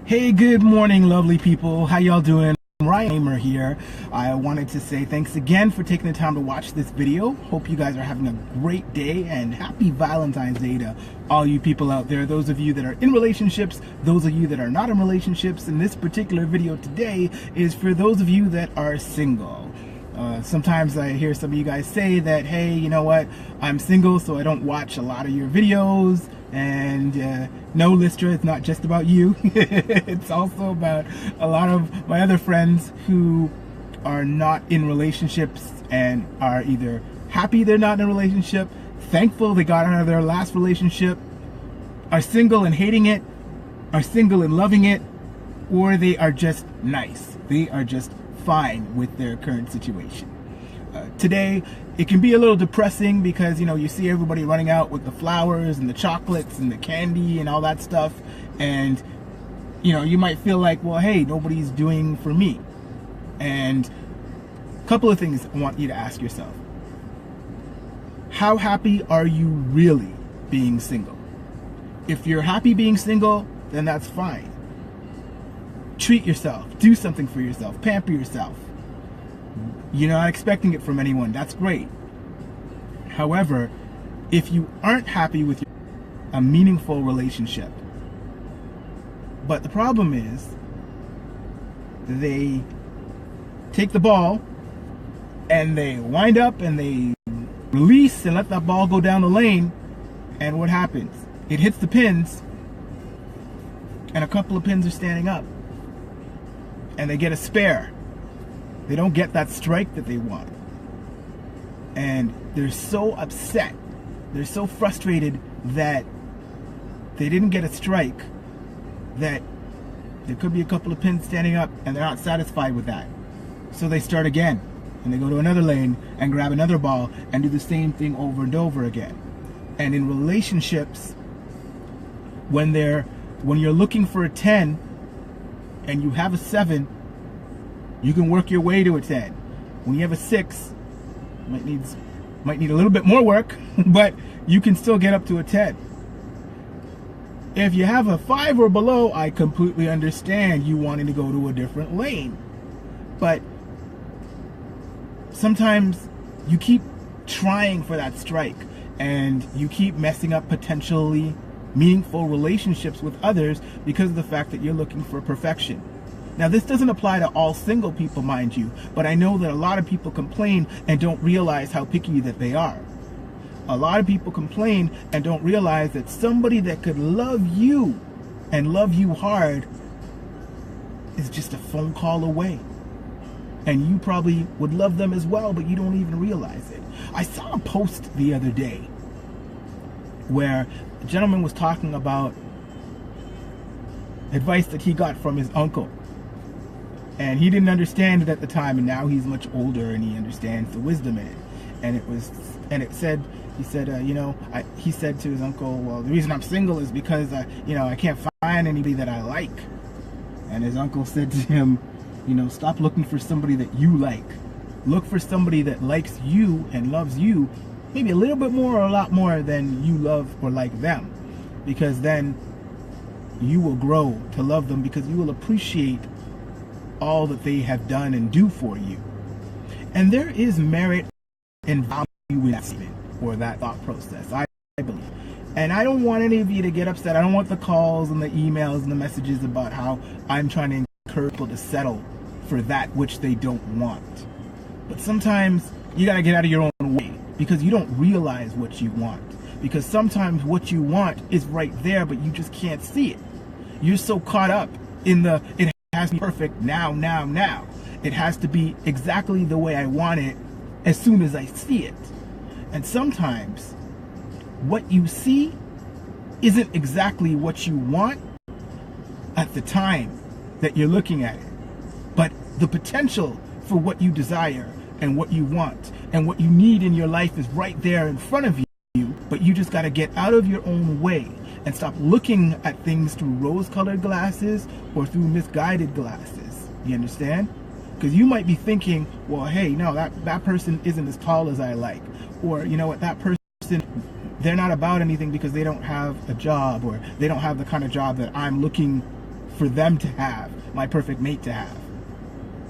Hey, good morning, lovely people. How y'all doing? Ryan Gamer here. I wanted to say thanks again for taking the time to watch this video. Hope you guys are having a great day, and happy Valentine's Day to all you people out there. Those of you that are in relationships, those of you that are not in relationships. And this particular video today is for those of you that are single. Sometimes I hear some of you guys say that, hey, you know what, I'm single, so I don't watch a lot of your videos. And no, Lystra, it's not just about you. It's also about a lot of my other friends who are not in relationships and are either happy they're not in a relationship, thankful they got out of their last relationship, are single and hating it, are single and loving it, or they are just nice. They are just fine with their current situation. Today, it can be a little depressing because, you know, you see everybody running out with the flowers and the chocolates and the candy and all that stuff. And, you know, you might feel like, well, hey, nobody's doing for me. And a couple of things I want you to ask yourself. How happy are you really being single? If you're happy being single, then that's fine. Treat yourself. Do something for yourself. Pamper yourself. You're not expecting it from anyone. That's great. However, if you aren't happy with a meaningful relationship, but the problem is they take the ball and they wind up and they release and let that ball go down the lane, and what happens? It hits the pins, and a couple of pins are standing up, and they get a spare. They don't get that strike that they want. And they're so upset. They're so frustrated that they didn't get a strike, that there could be a couple of pins standing up, and they're not satisfied with that. So they start again. And they go to another lane and grab another ball and do the same thing over and over again. And in relationships, when you're looking for a 10 and you have a 7, you can work your way to a 10. When you have a 6, might need a little bit more work, but you can still get up to a 10. If you have a 5 or below, I completely understand you wanting to go to a different lane. But sometimes you keep trying for that strike, and you keep messing up potentially meaningful relationships with others because of the fact that you're looking for perfection. Now, this doesn't apply to all single people, mind you, but I know that a lot of people complain and don't realize how picky that they are. A lot of people complain and don't realize that somebody that could love you and love you hard is just a phone call away. And you probably would love them as well, but you don't even realize it. I saw a post the other day where a gentleman was talking about advice that he got from his uncle. And he didn't understand it at the time, and now he's much older and he understands the wisdom in it. And he said to his uncle, well, the reason I'm single is because I can't find anybody that I like. And his uncle said to him, stop looking for somebody that you like. Look for somebody that likes you and loves you, maybe a little bit more or a lot more than you love or like them. Because then you will grow to love them, because you will appreciate all that they have done and do for you. And there is merit and value in that statement or that thought process, I believe. And I don't want any of you to get upset. I don't want the calls and the emails and the messages about how I'm trying to encourage people to settle for that which they don't want. But sometimes you gotta get out of your own way, because you don't realize what you want. Because sometimes what you want is right there, but you just can't see it. You're so caught up in it has to be perfect now. It has to be exactly the way I want it as soon as I see it. And sometimes what you see isn't exactly what you want at the time that you're looking at it. But the potential for what you desire and what you want and what you need in your life is right there in front of you. But you just got to get out of your own way and stop looking at things through rose-colored glasses or through misguided glasses. You understand? Because you might be thinking, well, hey, no, that person isn't as tall as I like. Or, you know what, that person, they're not about anything because they don't have a job, or they don't have the kind of job that I'm looking for them to have, my perfect mate to have,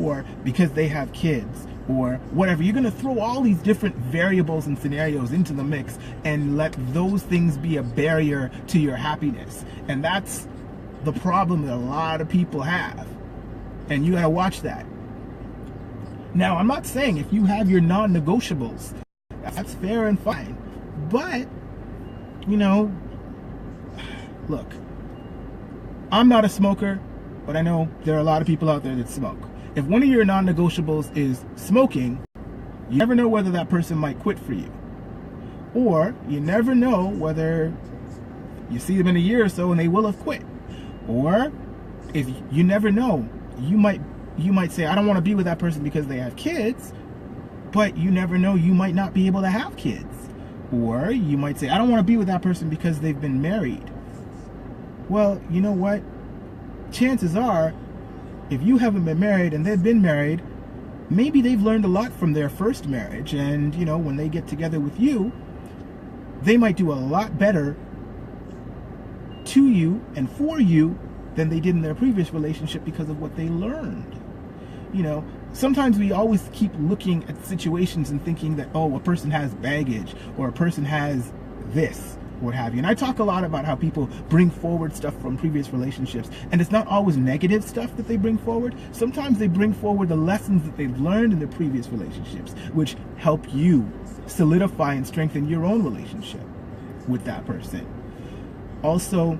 or because they have kids, or whatever. You're going to throw all these different variables and scenarios into the mix and let those things be a barrier to your happiness. And that's the problem that a lot of people have. And you got to watch that. Now, I'm not saying if you have your non-negotiables, that's fair and fine. But, you know, look, I'm not a smoker, but I know there are a lot of people out there that smoke. If one of your non-negotiables is smoking, you never know whether that person might quit for you. Or you never know whether you see them in a year or so and they will have quit. Or if you never know, you might say, I don't want to be with that person because they have kids, but you never know, you might not be able to have kids. Or you might say, I don't want to be with that person because they've been married. Well, you know what? Chances are, if you haven't been married and they've been married, maybe they've learned a lot from their first marriage. And, you know, when they get together with you, they might do a lot better to you and for you than they did in their previous relationship because of what they learned. You know, sometimes we always keep looking at situations and thinking that, oh, a person has baggage or a person has this, what have you. And I talk a lot about how people bring forward stuff from previous relationships, and it's not always negative stuff that they bring forward. Sometimes they bring forward the lessons that they've learned in their previous relationships, which help you solidify and strengthen your own relationship with that person. Also,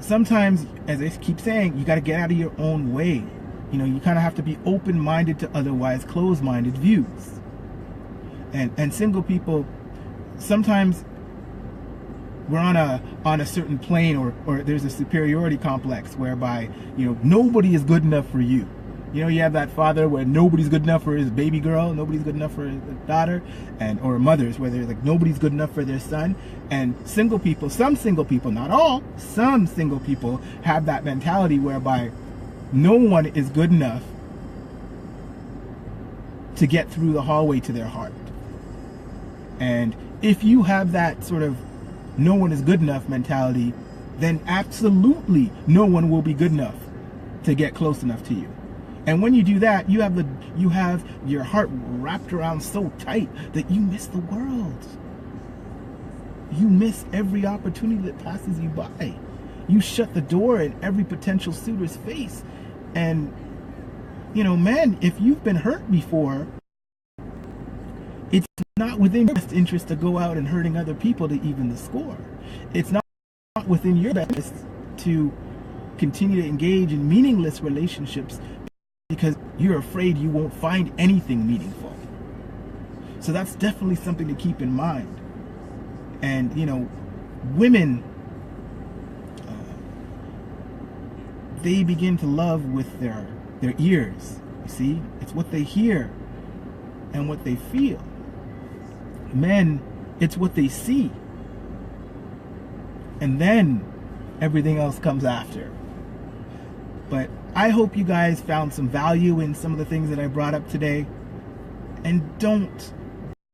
sometimes, as I keep saying, you got to get out of your own way. You know, you kind of have to be open-minded to otherwise closed-minded views. And single people, sometimes we're on a certain plane, or there's a superiority complex whereby, you know, nobody is good enough for you. You know, you have that father where nobody's good enough for his baby girl, nobody's good enough for his daughter, or mothers where they're like nobody's good enough for their son. And single people, some single people, not all, some single people have that mentality whereby no one is good enough to get through the hallway to their heart. And if you have that sort of no one is good enough mentality, then absolutely no one will be good enough to get close enough to you. And when you do that, you have your heart wrapped around so tight that you miss the world. You miss every opportunity that passes you by. You shut the door in every potential suitor's face. And, you know, man, if you've been hurt before, it's not within your best interest to go out and hurting other people to even the score. It's not within your best interest to continue to engage in meaningless relationships because you're afraid you won't find anything meaningful. So that's definitely something to keep in mind. And, you know, women, they begin to love with their ears. You see, it's what they hear and what they feel. Men, it's what they see. And then everything else comes after. But I hope you guys found some value in some of the things that I brought up today. And don't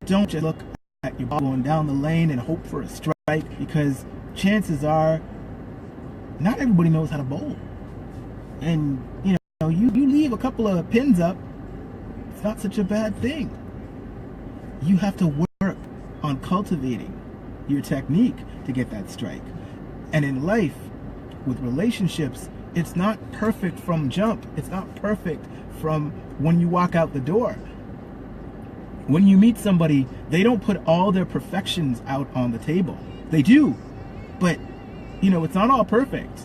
just look at your ball going down the lane and hope for a strike, because chances are not everybody knows how to bowl. And, you know, you leave a couple of pins up, it's not such a bad thing. You have to work on cultivating your technique to get that strike. And in life, with relationships, it's not perfect from jump. It's not perfect from when you walk out the door. When you meet somebody, they don't put all their perfections out on the table. They do, but, you know, it's not all perfect,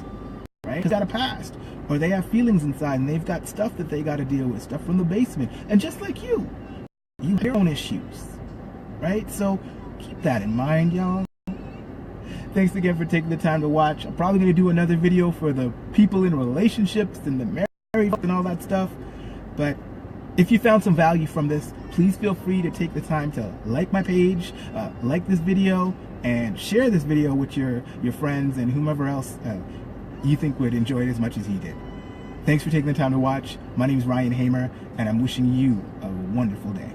right? They've got a past, or they have feelings inside, and they've got stuff that they got to deal with, stuff from the basement. And just like you have your own issues, right? So keep that in mind, y'all. Thanks again for taking the time to watch. I'm probably going to do another video for the people in relationships and the married and all that stuff. But if you found some value from this, please feel free to take the time to like my page, like this video, and share this video with your friends and whomever else you think would enjoy it as much as he did. Thanks for taking the time to watch. My name is Ryan Hamer, and I'm wishing you a wonderful day.